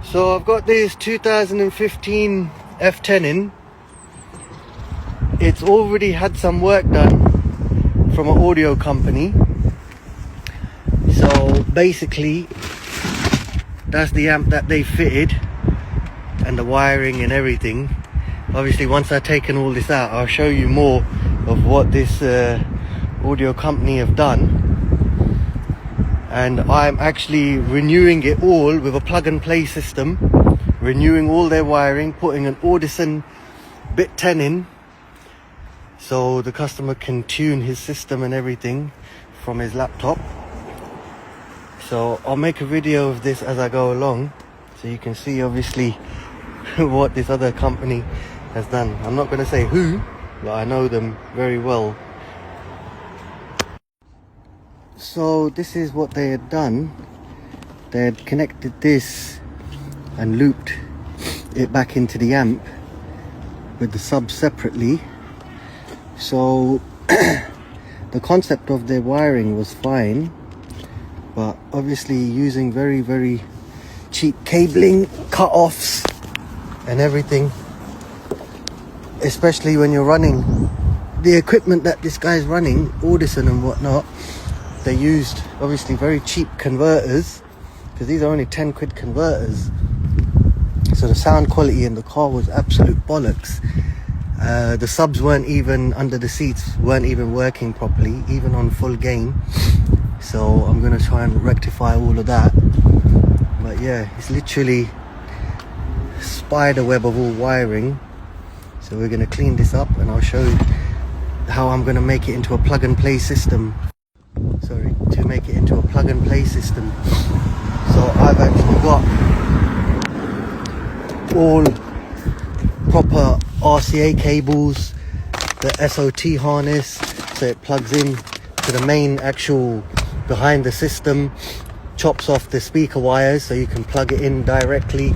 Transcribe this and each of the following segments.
So I've got this 2015 F10 in. It's already had some work done from an audio company. So basically that's the amp that they fitted and the wiring and everything. Obviously once I've taken all this out, I'll show you more of what this audio company have done. And I'm actually renewing it all with a plug and play system, renewing all their wiring, putting an Audison Bit 10 in so the customer can tune his system and everything from his laptop. So I'll make a video of this as I go along so you can see obviously what this other company has done. I'm not going to say who, but I know them very well. So this is what they had done. They had connected this and looped it back into the amp with the subs separately. So the concept of their wiring was fine, but obviously using very cheap cabling, cut-offs and everything, especially when you're running the equipment that this guy's running, Audison and whatnot. They used obviously very cheap converters, because these are only 10 quid converters. So the sound quality in the car was absolute bollocks. The subs weren't even under the seats, weren't even working properly, even on full gain. So I'm gonna try and rectify all of that. But yeah, it's literally spider web of all wiring. So we're gonna clean this up and I'll show you how I'm gonna make it into a plug and play system. To make it into a plug and play system. So I've actually got all proper RCA cables, the SOT harness, so it plugs in to the main actual behind the system, chops off the speaker wires so you can plug it in directly.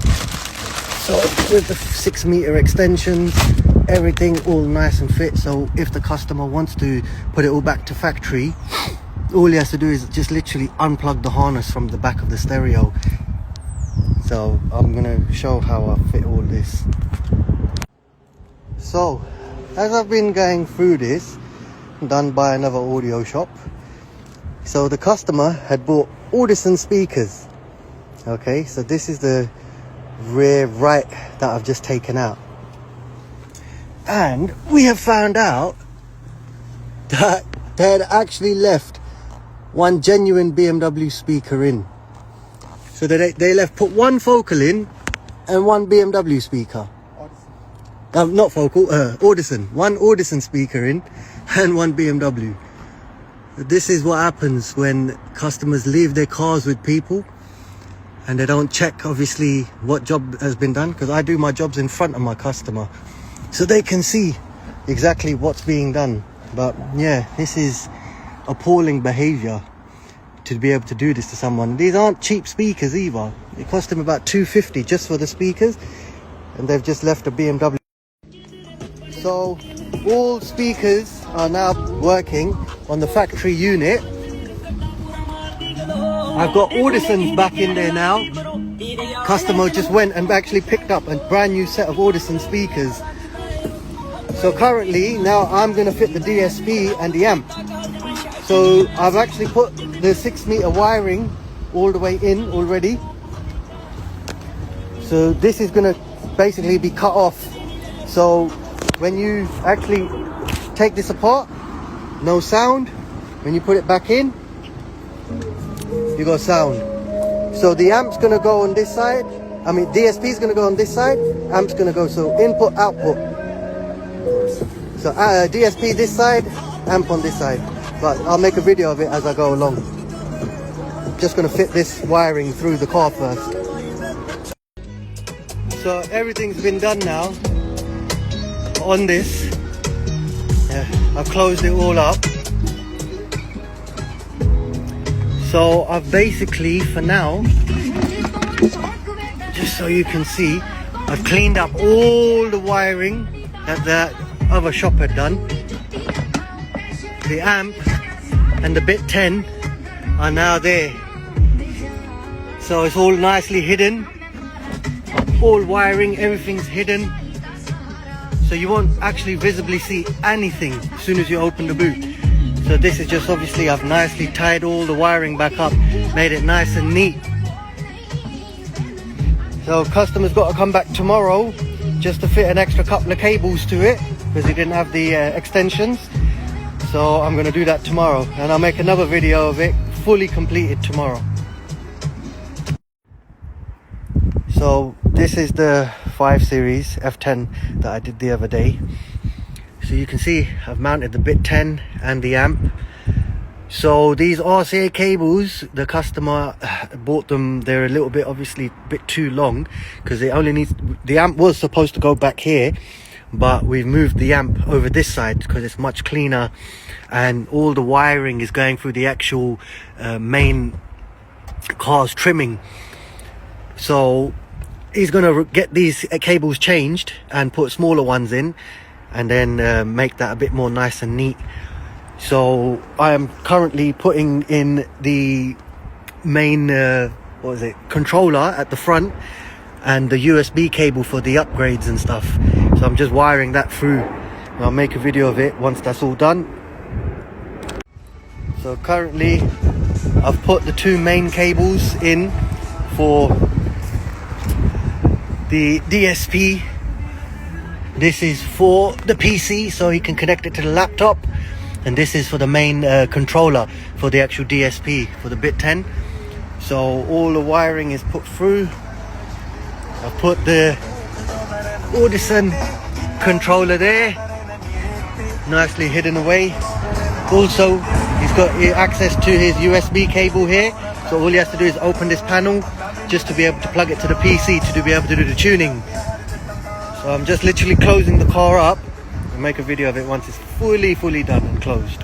So with the 6 meter extensions, everything all nice and fit. So if the customer wants to put it all back to factory, all he has to do is just literally unplug the harness from the back of the stereo. So I'm gonna show how I fit all this. So as I've been going through this, done by another audio shop, so the customer had bought Audison speakers. Okay, so this is the rear right that I've just taken out, and we have found out that they had actually left one genuine BMW speaker in. So they put one focal in and one BMW speaker. Not focal, Audison. One Audison speaker in and one BMW. This is what happens when customers leave their cars with people and they don't check obviously what job has been done, because I do my jobs in front of my customer so they can see exactly what's being done. But yeah, this is appalling behavior to be able to do this to someone. These aren't cheap speakers either. It cost them about $250 just for the speakers, and they've just left a BMW. So all speakers are now working on the factory unit. I've got Audisons back in there now. Customer just went and actually picked up a brand new set of Audison speakers. So currently now I'm going to fit the DSP and the amp. So I've actually put the 6 meter wiring all the way in already. So this is going to basically be cut off. So when you actually take this apart, no sound. When you put it back in, you got sound. So the amp's going to go on this side. I mean DSP is going to go on this side. Amp's going to go, so input, output. So DSP this side, amp on this side. But I'll make a video of it as I go along. Just going to fit this wiring through the car first. So everything's been done now on this. Yeah, I've closed it all up. So I've basically, for now, just so you can see, I've cleaned up all the wiring that the other shop had done. The amp and the Bit 10 are now there. So it's all nicely hidden. all wiring, everything's hidden, so you won't actually visibly see anything as soon as you open the boot. So this is just, obviously I've nicely tied all the wiring back up, made it nice and neat. So customer's got to come back tomorrow just to fit an extra couple of cables to it, because he didn't have the extensions. So I'm going to do that tomorrow, and I'll make another video of it fully completed tomorrow. So this is the 5 Series F10 that I did the other day. So you can see I've mounted the Bit 10 and the amp. So these RCA cables, the customer bought them, they're a little bit, obviously a bit too long, because it only needs, the amp was supposed to go back here, but we've moved the amp over this side because it's much cleaner, and all the wiring is going through the actual main car's trimming. So he's gonna get these cables changed and put smaller ones in, and then make that a bit more nice and neat. So I am currently putting in the main controller at the front, and the USB cable for the upgrades and stuff. So I'm just wiring that through. I'll make a video of it once that's all done. So currently I've put the 2 main cables in for the DSP. This is for the PC, so you can connect it to the laptop, and this is for the main controller for the actual DSP for the Bit 10. So all the wiring is put through. I've put the Audison controller there, nicely hidden away. Also, he's got access to his USB cable here, so all he has to do is open this panel just to be able to plug it to the PC to be able to do the tuning. So I'm just literally closing the car up and make a video of it once it's fully done and closed.